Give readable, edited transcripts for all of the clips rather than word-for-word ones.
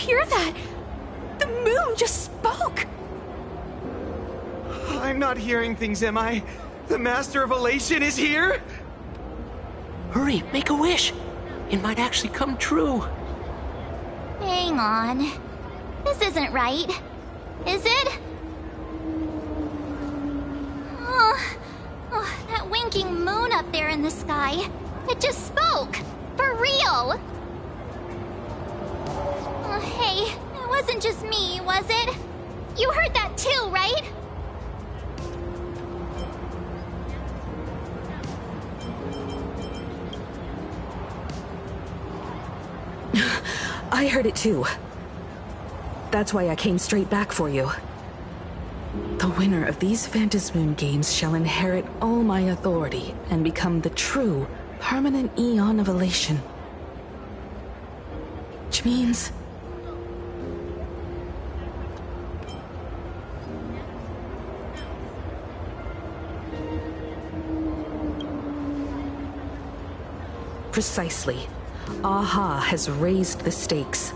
hear that? The moon just spoke! I'm not hearing things, am I? The Master of Elation is here? Hurry, make a wish. It might actually come true. Hang on. This isn't right. Is it? Oh, that winking moon up there in the sky. It just spoke. For real. Oh, hey, it wasn't just me, was it? You heard that too, right? I heard it too. That's why I came straight back for you. The winner of these Phantasmoon games shall inherit all my authority and become the true, permanent Eon of Elation. Which means... Precisely. Aha has raised the stakes.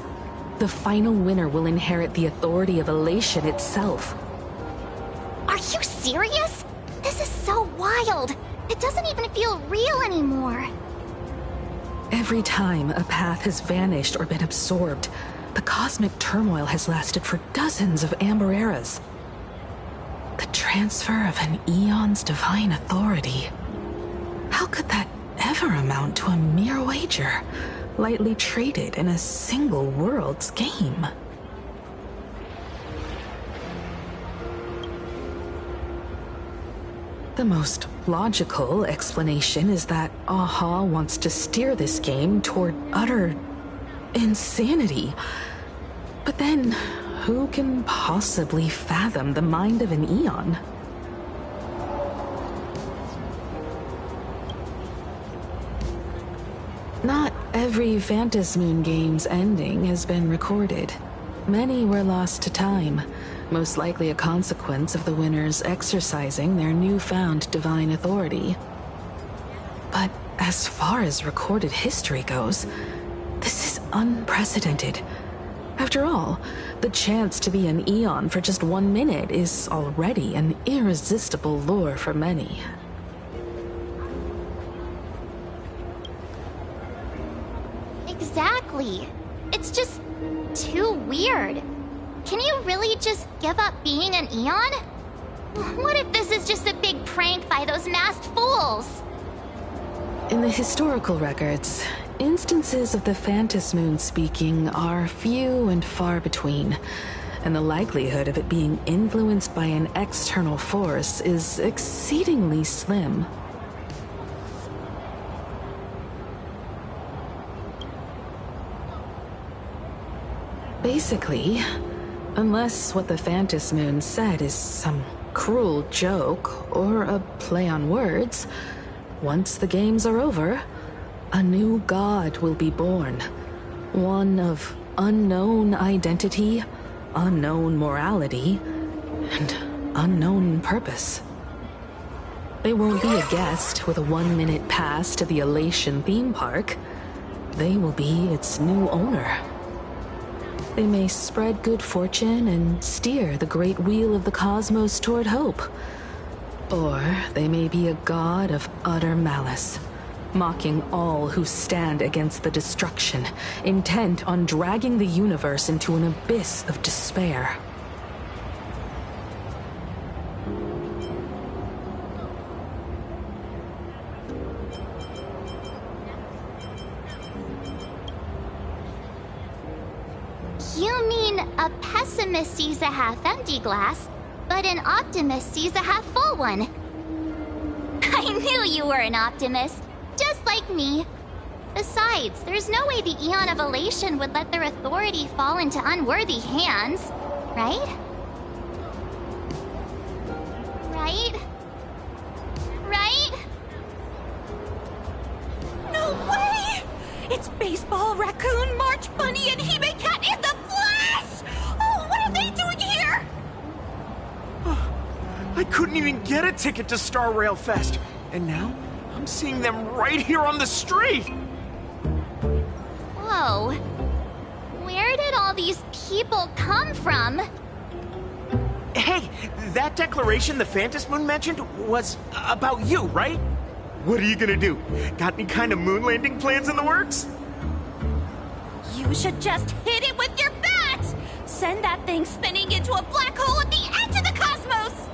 The final winner will inherit the authority of Elation itself. Are you serious? This is so wild. It doesn't even feel real anymore. Every time a path has vanished or been absorbed, the cosmic turmoil has lasted for dozens of Amber Eras. The transfer of an Eon's divine authority. How could that ever amount to a mere wager, lightly traded in a single world's game? The most logical explanation is that Aha wants to steer this game toward utter insanity. But then, who can possibly fathom the mind of an Eon? Not every Phantasmoon game's ending has been recorded. Many were lost to time, most likely a consequence of the winners exercising their newfound divine authority. But as far as recorded history goes, this is unprecedented. After all, the chance to be an Eon for just 1 minute is already an irresistible lure for many. Exactly. It's just too weird. Can you really just give up being an Eon? What if this is just a big prank by those masked fools? In the historical records, instances of the Phantasmoon speaking are few and far between, and the likelihood of it being influenced by an external force is exceedingly slim. Basically, unless what the Phantasmoon said is some cruel joke or a play on words, once the games are over, a new god will be born. One of unknown identity, unknown morality, and unknown purpose. They won't be a guest with a 1-minute pass to the Elation theme park. They will be its new owner. They may spread good fortune and steer the great wheel of the cosmos toward hope. Or they may be a god of utter malice, mocking all who stand against the destruction, intent on dragging the universe into an abyss of despair. You mean a pessimist sees a half-empty glass, but an optimist sees a half-full one. I knew you were an optimist, just like me. Besides, there's no way the Eon of Elation would let their authority fall into unworthy hands, right? Right? Right? No way! It's Baseball, Raccoon, March Bunny, and Hime Cat in the flesh! Oh, what are they doing here? I couldn't even get a ticket to Star Rail Fest, and now I'm seeing them right here on the street! Whoa. Where did all all these people come from? Hey, that declaration the Phantom Moon mentioned was about you, right? What are you gonna do? Got any kind of moon landing plans in the works? You should just hit it with your bat! Send that thing spinning into a black hole at the edge of the cosmos!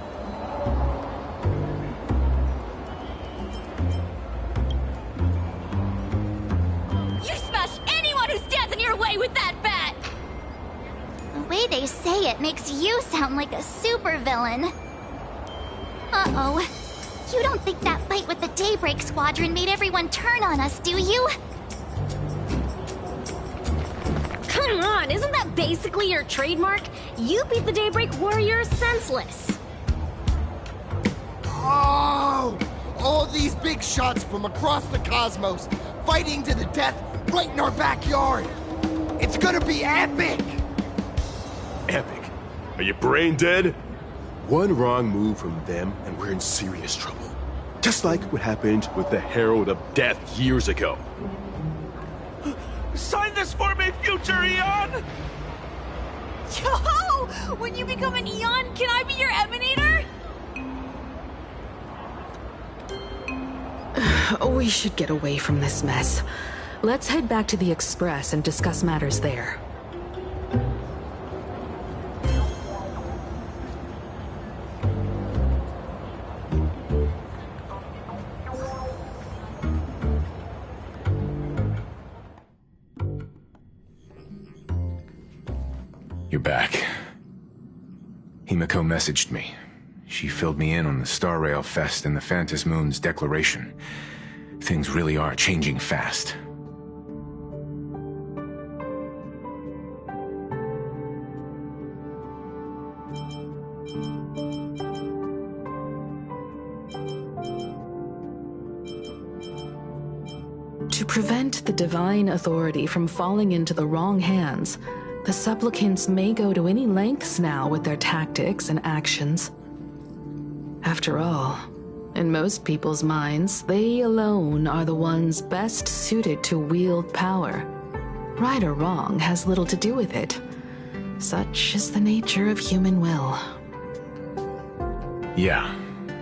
You smash anyone who stands in your way with that bat! The way they say it makes you sound like a supervillain. Uh-oh. You don't think that fight with the Daybreak Squadron made everyone turn on us, do you? Come on, isn't that basically your trademark? You beat the Daybreak Warriors senseless. Oh! All these big shots from across the cosmos, fighting to the death right in our backyard. It's gonna be epic! Epic? Are you brain dead? One wrong move from them and we're in serious trouble. Just like what happened with the Herald of Death years ago. Sign this for me, future Eon! Yo! When you become an Eon, can I be your Emanator? We should get away from this mess. Let's head back to the Express and discuss matters there. You're back. Himiko messaged me. She filled me in on the Star Rail Fest and the Phantom Moon's declaration. Things really are changing fast. To prevent the divine authority from falling into the wrong hands, the supplicants may go to any lengths now with their tactics and actions. After all, in most people's minds, they alone are the ones best suited to wield power. Right or wrong has little to do with it. Such is the nature of human will. Yeah,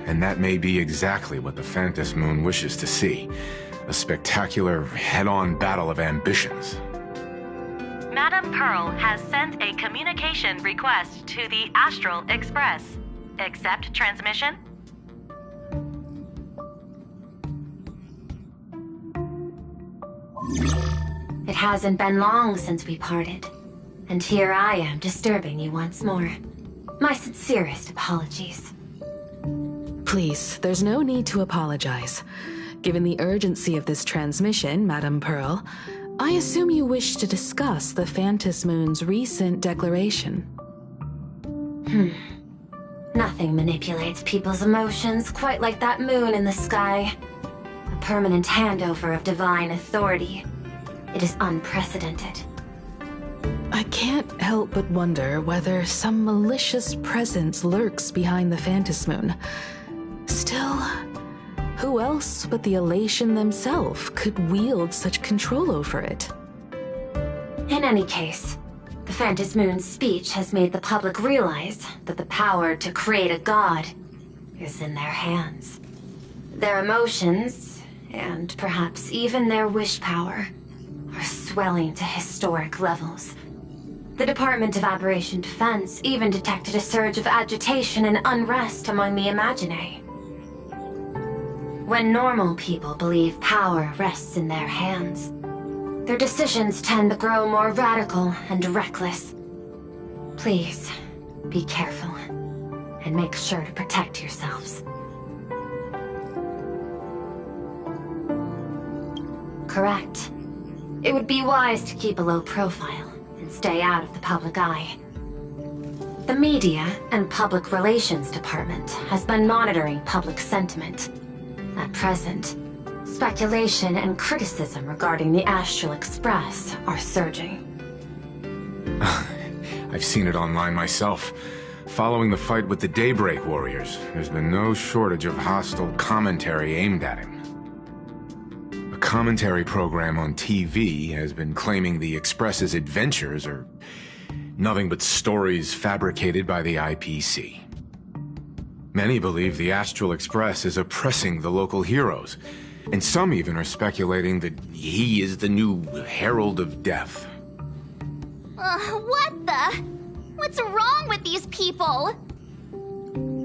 and that may be exactly what the Phantom Moon wishes to see. A spectacular, head-on battle of ambitions. Madam Pearl has sent a communication request to the Astral Express. Accept transmission? It hasn't been long since we parted, and here I am disturbing you once more. My sincerest apologies. Please, there's no need to apologize. Given the urgency of this transmission, Madam Pearl, I assume you wish to discuss the Phantom Moon's recent declaration. Nothing manipulates people's emotions quite like that moon in the sky. A permanent handover of divine authority. It is unprecedented. I can't help but wonder whether some malicious presence lurks behind the Phantom Moon. Still, who else but the Elation themselves could wield such control over it? In any case, the Phantom Moon's speech has made the public realize that the power to create a god is in their hands. Their emotions, and perhaps even their wish power, are swelling to historic levels. The Department of Aberration Defense even detected a surge of agitation and unrest among the Imaginae. When normal people believe power rests in their hands, their decisions tend to grow more radical and reckless. Please, be careful, and make sure to protect yourselves. Correct. It would be wise to keep a low profile and stay out of the public eye. The Media and Public Relations Department has been monitoring public sentiment. At present, speculation and criticism regarding the Astral Express are surging. I've seen it online myself. Following the fight with the Daybreak Warriors, there's been no shortage of hostile commentary aimed at him. A commentary program on TV has been claiming the Express's adventures are Nothing but stories fabricated by the IPC. Many believe the Astral Express is oppressing the local heroes, and some even are speculating that he is the new Herald of Death. What the? What's wrong with these people?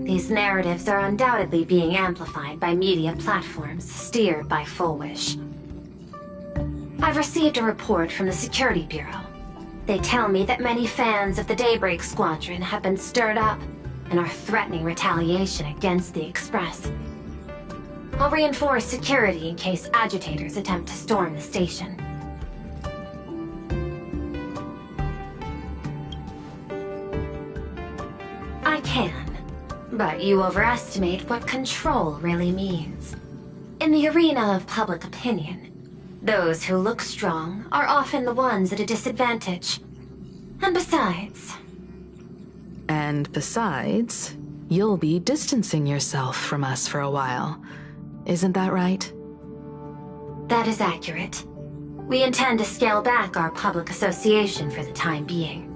These narratives are undoubtedly being amplified by media platforms steered by Full Wish. I've received a report from the Security Bureau. They tell me that many fans of the Daybreak Squadron have been stirred up and are threatening retaliation against the Express. I'll reinforce security in case agitators attempt to storm the station. I can, but you overestimate what control really means. In the arena of public opinion, those who look strong are often the ones at a disadvantage. And besides... And besides, you'll be distancing yourself from us for a while. Isn't that right? That is accurate. We intend to scale back our public association for the time being.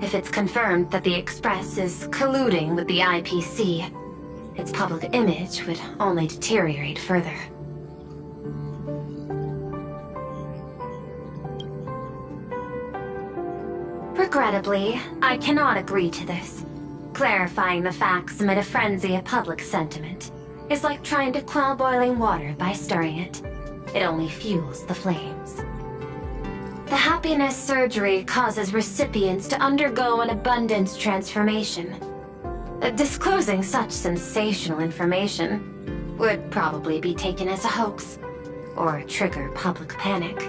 If it's confirmed that the Express is colluding with the IPC, its public image would only deteriorate further. Regrettably, I cannot agree to this. Clarifying the facts amid a frenzy of public sentiment is like trying to quell boiling water by stirring it. It only fuels the flames. The happiness surgery causes recipients to undergo an abundance transformation. Disclosing such sensational information would probably be taken as a hoax, or trigger public panic.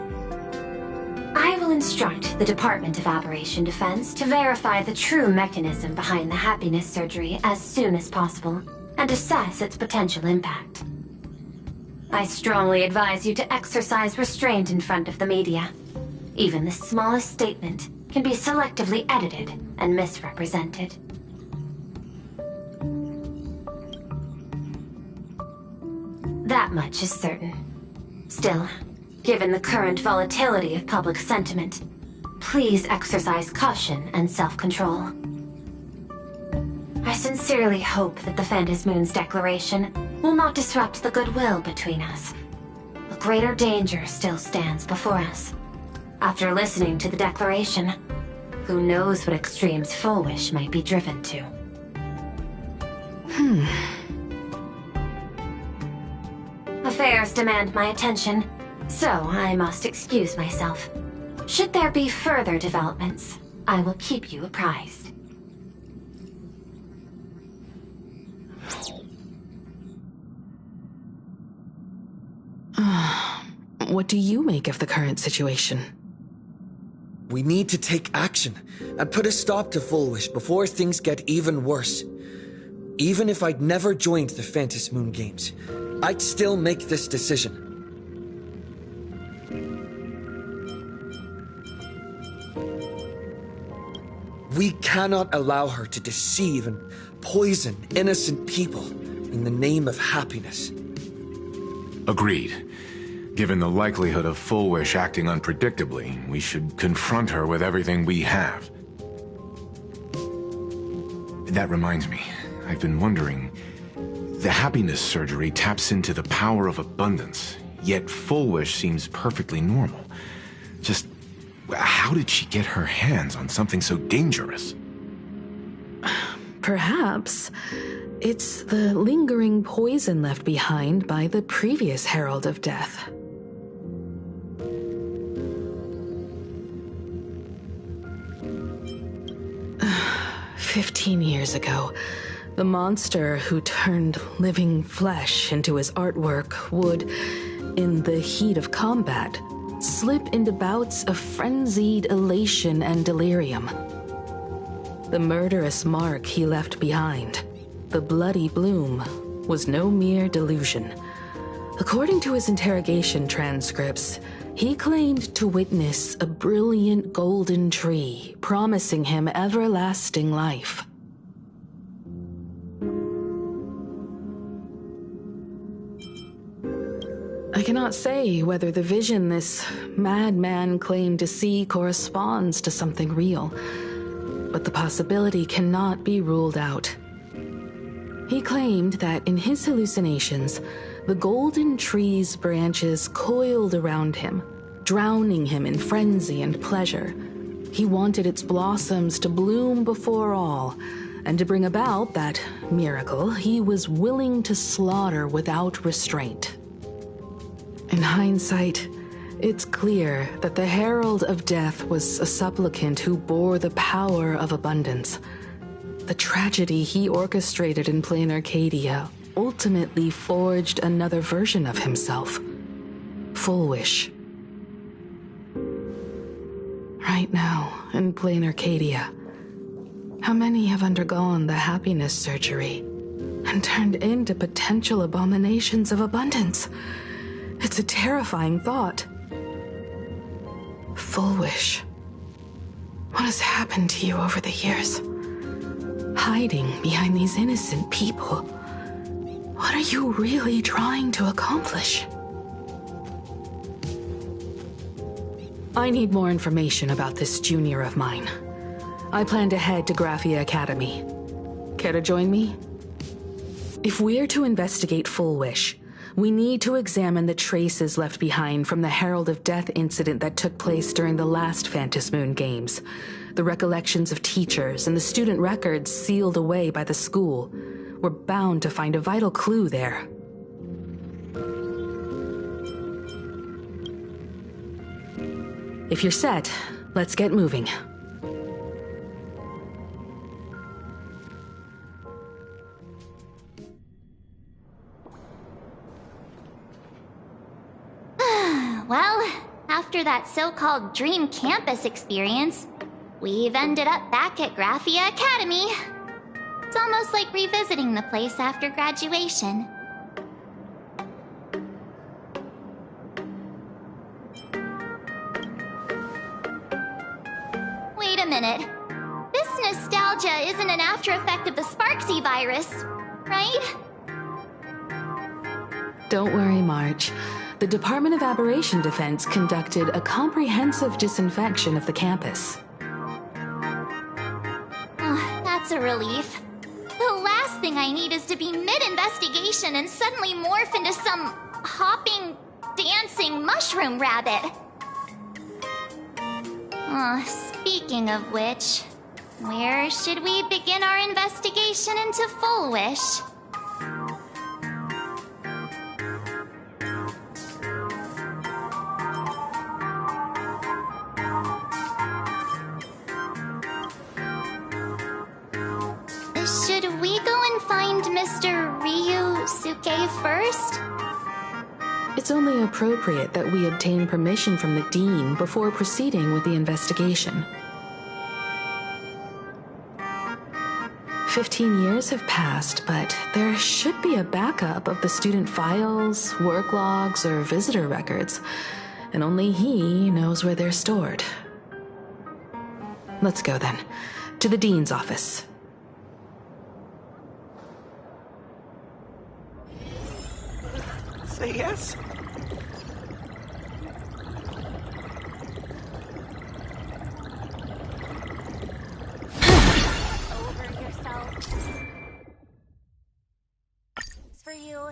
I will instruct the Department of Aberration Defense to verify the true mechanism behind the happiness surgery as soon as possible, and assess its potential impact. I strongly advise you to exercise restraint in front of the media. Even the smallest statement can be selectively edited and misrepresented. That much is certain. Still, given the current volatility of public sentiment, please exercise caution and self-control. I sincerely hope that the Phantom Moon's declaration will not disrupt the goodwill between us. A greater danger still stands before us. After listening to the declaration, who knows what extremes Full Wish might be driven to. Affairs demand my attention, so I must excuse myself. Should there be further developments, I will keep you apprised. What do you make of the current situation? We need to take action and put a stop to Full Wish before things get even worse. Even if I'd never joined the Phantom Moon Games, I'd still make this decision. We cannot allow her to deceive and poison innocent people in the name of happiness. Agreed. Given the likelihood of Full Wish acting unpredictably, we should confront her with everything we have. That reminds me, I've been wondering, the happiness surgery taps into the power of abundance, yet Full Wish seems perfectly normal. Just, how did she get her hands on something so dangerous? Perhaps it's the lingering poison left behind by the previous Herald of Death. "15 years ago, the monster who turned living flesh into his artwork would, in the heat of combat, slip into bouts of frenzied elation and delirium. The murderous mark he left behind, the bloody bloom, was no mere delusion. According to his interrogation transcripts, he claimed to witness a brilliant golden tree promising him everlasting life. I cannot say whether the vision this madman claimed to see corresponds to something real, but the possibility cannot be ruled out. He claimed that in his hallucinations, the golden tree's branches coiled around him, drowning him in frenzy and pleasure. He wanted its blossoms to bloom before all, and to bring about that miracle, he was willing to slaughter without restraint. In hindsight, it's clear that the Herald of Death was a supplicant who bore the power of abundance. The tragedy he orchestrated in Plain Arcadia ultimately forged another version of himself, Full Wish. Right now, in Plain Arcadia, how many have undergone the happiness surgery and turned into potential abominations of abundance? It's a terrifying thought. Full Wish. What has happened to you over the years? Hiding behind these innocent people. What are you really trying to accomplish? I need more information about this junior of mine. I plan to head to Graphia Academy. Care to join me? If we're to investigate Full Wish, we need to examine the traces left behind from the Herald of Death incident that took place during the last Phantom Moon Games. The recollections of teachers and the student records sealed away by the school. We're bound to find a vital clue there. If you're set, let's get moving. Well, after that so-called dream campus experience, we've ended up back at Graphia Academy. It's almost like revisiting the place after graduation. Wait a minute. This nostalgia isn't an after effect of the Sparksy virus, right? Don't worry, Marge. The Department of Aberration Defense conducted a comprehensive disinfection of the campus. That's a relief. The last thing I need is to be mid-investigation and suddenly morph into some hopping, dancing mushroom rabbit. Speaking of which, where should we begin our investigation into Full Wish? Should we go and find Mr. Ryusuke first? It's only appropriate that we obtain permission from the Dean before proceeding with the investigation. 15 years have passed, but there should be a backup of the student files, work logs, or visitor records, and only he knows where they're stored. Let's go then, to the Dean's office. Say yes. Over yourself. It's for you.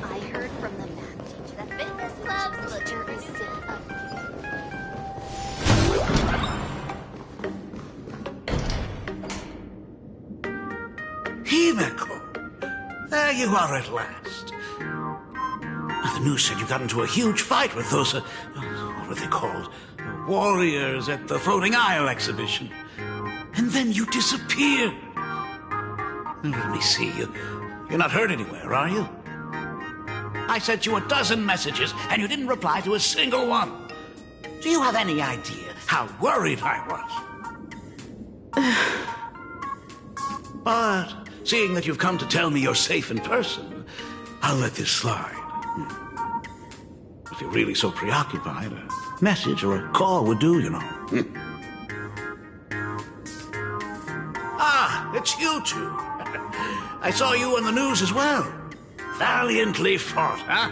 I heard from the math teacher that fitness clubs butcher is sick of Himeko! There you are at last. The news said you got into a huge fight with those, what were they called? Warriors at the Floating Isle exhibition. And then you disappeared. Let me see. You're not hurt anywhere, are you? I sent you a dozen messages, and you didn't reply to a single one. Do you have any idea how worried I was? But seeing that you've come to tell me you're safe in person, I'll let this slide. If you're really so preoccupied, a message or a call would do, you know. Ah, it's you two. I saw you on the news as well. Valiantly fought, huh?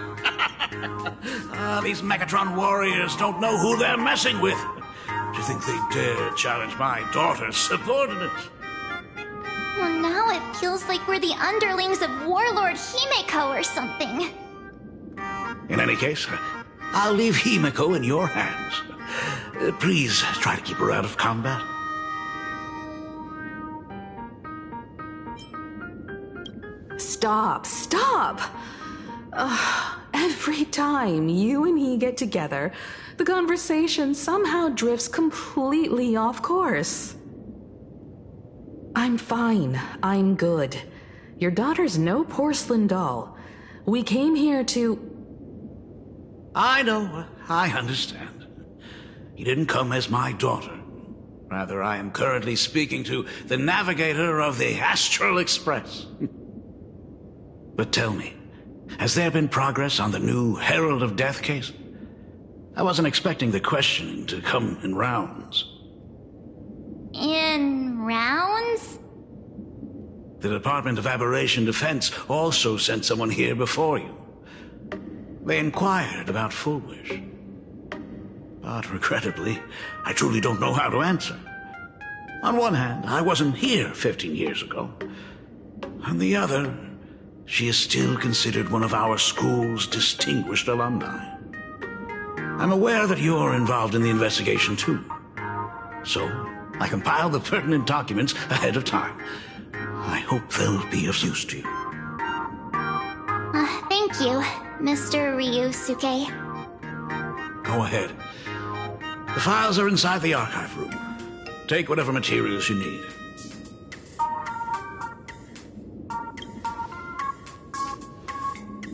These Megatron warriors don't know who they're messing with. Do you think they dare challenge my daughter's subordinates? Well, now it feels like we're the underlings of Warlord Himeko or something. In any case, I'll leave Himeko in your hands. Please try to keep her out of combat. Stop. Every time you and he get together, the conversation somehow drifts completely off course. I'm fine. I'm good. Your daughter's no porcelain doll. We came here to... I know. I understand. You didn't come as my daughter. Rather, I am currently speaking to the navigator of the Astral Express. But tell me, has there been progress on the new Herald of Death case? I wasn't expecting the questioning to come in rounds. In rounds? The Department of Aberration Defense also sent someone here before you. They inquired about Foolish. But regrettably, I truly don't know how to answer. On one hand, I wasn't here 15 years ago. On the other, she is still considered one of our school's distinguished alumni. I'm aware that you're involved in the investigation too. So, I compiled the pertinent documents ahead of time. I hope they'll be of use to you. Thank you, Mr. Ryusuke. Go ahead. The files are inside the archive room. Take whatever materials you need.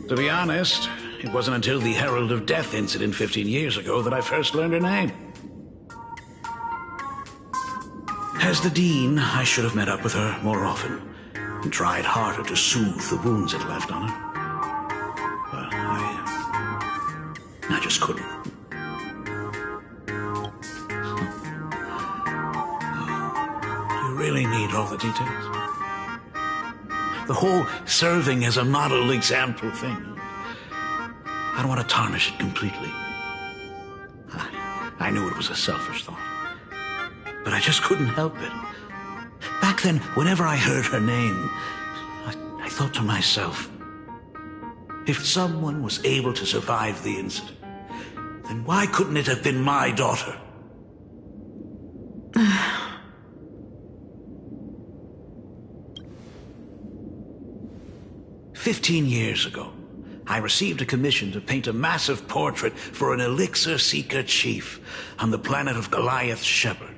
To be honest, it wasn't until the Herald of Death incident 15 years ago that I first learned her name. As the Dean, I should have met up with her more often and tried harder to soothe the wounds it left on her. But I just couldn't. You really need all the details. The whole serving as a model example thing. I don't want to tarnish it completely. I knew it was a selfish thought. But I just couldn't help it. Back then, whenever I heard her name, I thought to myself, if someone was able to survive the incident, then why couldn't it have been my daughter? 15 years ago, I received a commission to paint a massive portrait for an elixir seeker chief on the planet of Goliath's Shepherd.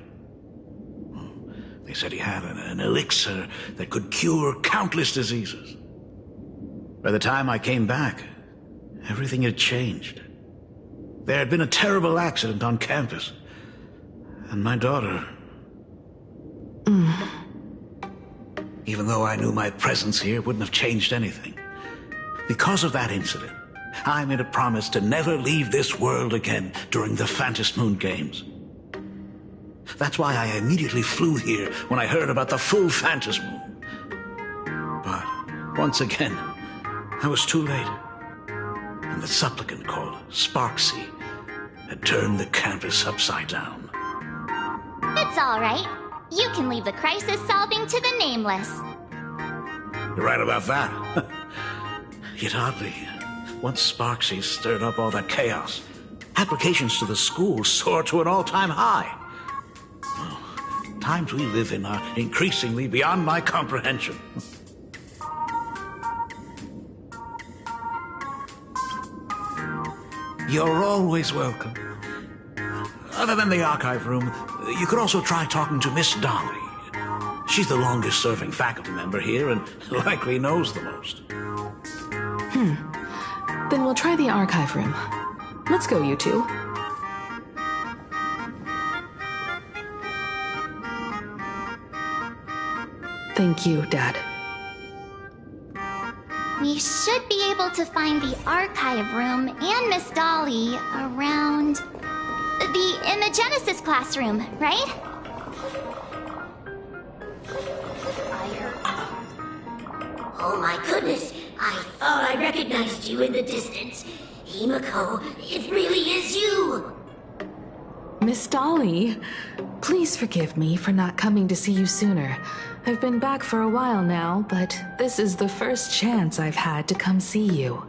They said he had an elixir that could cure countless diseases. By the time I came back, everything had changed. There had been a terrible accident on campus, and my daughter... Even though I knew my presence here wouldn't have changed anything. Because of that incident, I made a promise to never leave this world again during the Phantom Moon Games. That's why I immediately flew here when I heard about the full Phantom Moon. But once again, I was too late. And the supplicant called Sparksy had turned the campus upside down. It's all right. You can leave the crisis solving to the Nameless. You're right about that. Yet oddly, once Sparksy stirred up all that chaos, applications to the school soared to an all-time high. Oh, times we live in are increasingly beyond my comprehension. You're always welcome. Other than the archive room, you could also try talking to Miss Dolly. She's the longest-serving faculty member here and likely knows the most. Then we'll try the archive room. Let's go, you two. Thank you, Dad. We should be able to find the archive room and Miss Dolly around the Imagenesis classroom, right? Oh my goodness, I thought I recognized you in the distance. Himiko, it really is you! Miss Dolly, please forgive me for not coming to see you sooner. I've been back for a while now, but this is the first chance I've had to come see you.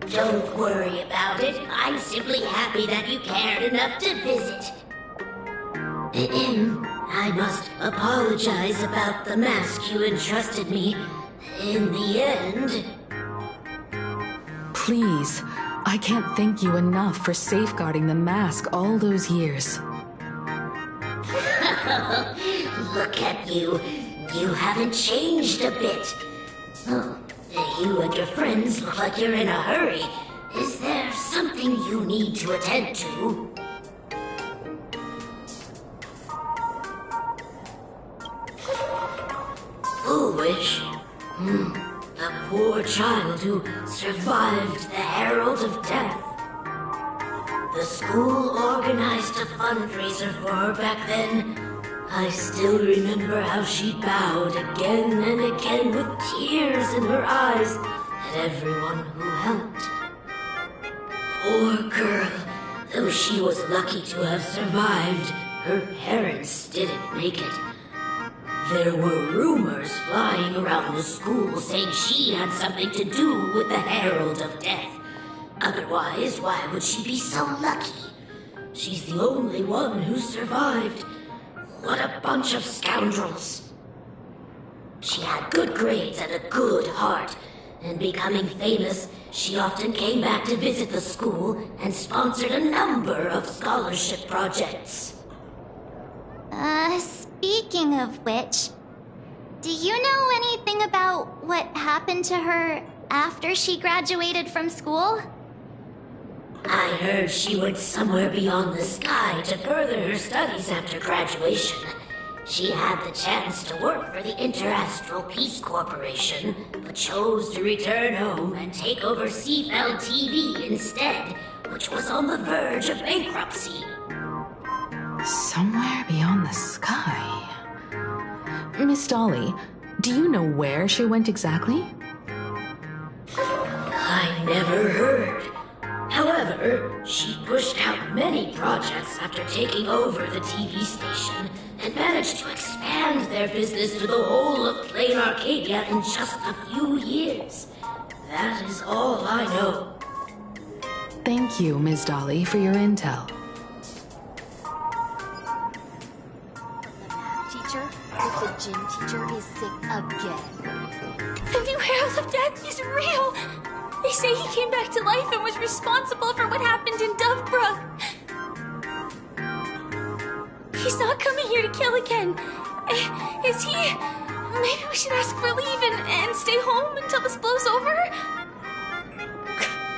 Don't worry about it. I'm simply happy that you cared enough to visit. I must apologize about the mask you entrusted me. In the end... Please, I can't thank you enough for safeguarding the mask all those years. Look at you. You haven't changed a bit. Oh, you and your friends look like you're in a hurry. Is there something you need to attend to? Foolish. The poor child who survived the Herald of Death. The school organized a fundraiser for her back then. I still remember how she bowed again and again with tears in her eyes at everyone who helped. Poor girl. Though she was lucky to have survived, her parents didn't make it. There were rumors flying around the school saying she had something to do with the Herald of Death. Otherwise, why would she be so lucky? She's the only one who survived. What a bunch of scoundrels. She had good grades and a good heart, and becoming famous, she often came back to visit the school and sponsored a number of scholarship projects. Speaking of which, do you know anything about what happened to her after she graduated from school? I heard she went somewhere beyond the sky to further her studies after graduation. She had the chance to work for the Interastral Peace Corporation, but chose to return home and take over Seafeld TV instead, which was on the verge of bankruptcy. Somewhere beyond the sky. Miss Dolly, do you know where she went exactly? I never heard. However, she pushed out many projects after taking over the TV station and managed to expand their business to the whole of Plain Arcadia in just a few years. That is all I know. Thank you, Ms. Dolly, for your intel. The gym teacher is sick again. The new Herald of Death is real! They say he came back to life and was responsible for what happened in Dovebrook. He's not coming here to kill again. Is he? Maybe we should ask for leave and stay home until this blows over?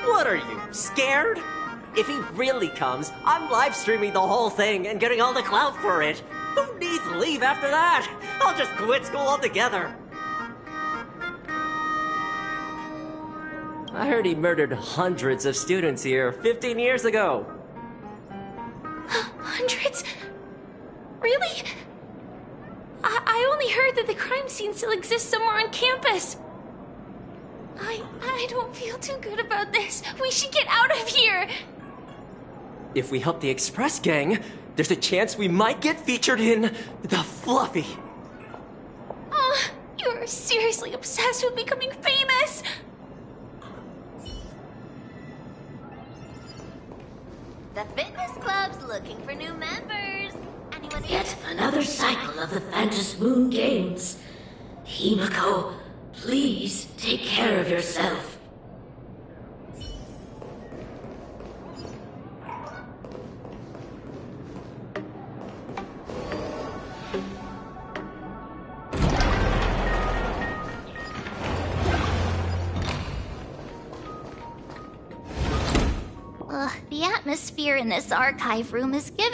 What are you, scared? If he really comes, I'm live streaming the whole thing and getting all the clout for it. Who needs leave after that? I'll just quit school altogether. I heard he murdered hundreds of students here 15 years ago. Hundreds? Really? I only heard that the crime scene still exists somewhere on campus. I don't feel too good about this. We should get out of here. If we help the Express gang, there's a chance we might get featured in The Fluffy. You're seriously obsessed with becoming famous. The fitness club's looking for new members. Anyone? Yet another cycle of the Phantom Moon Games. Himiko, please take care of yourself. The atmosphere in this archive room is giving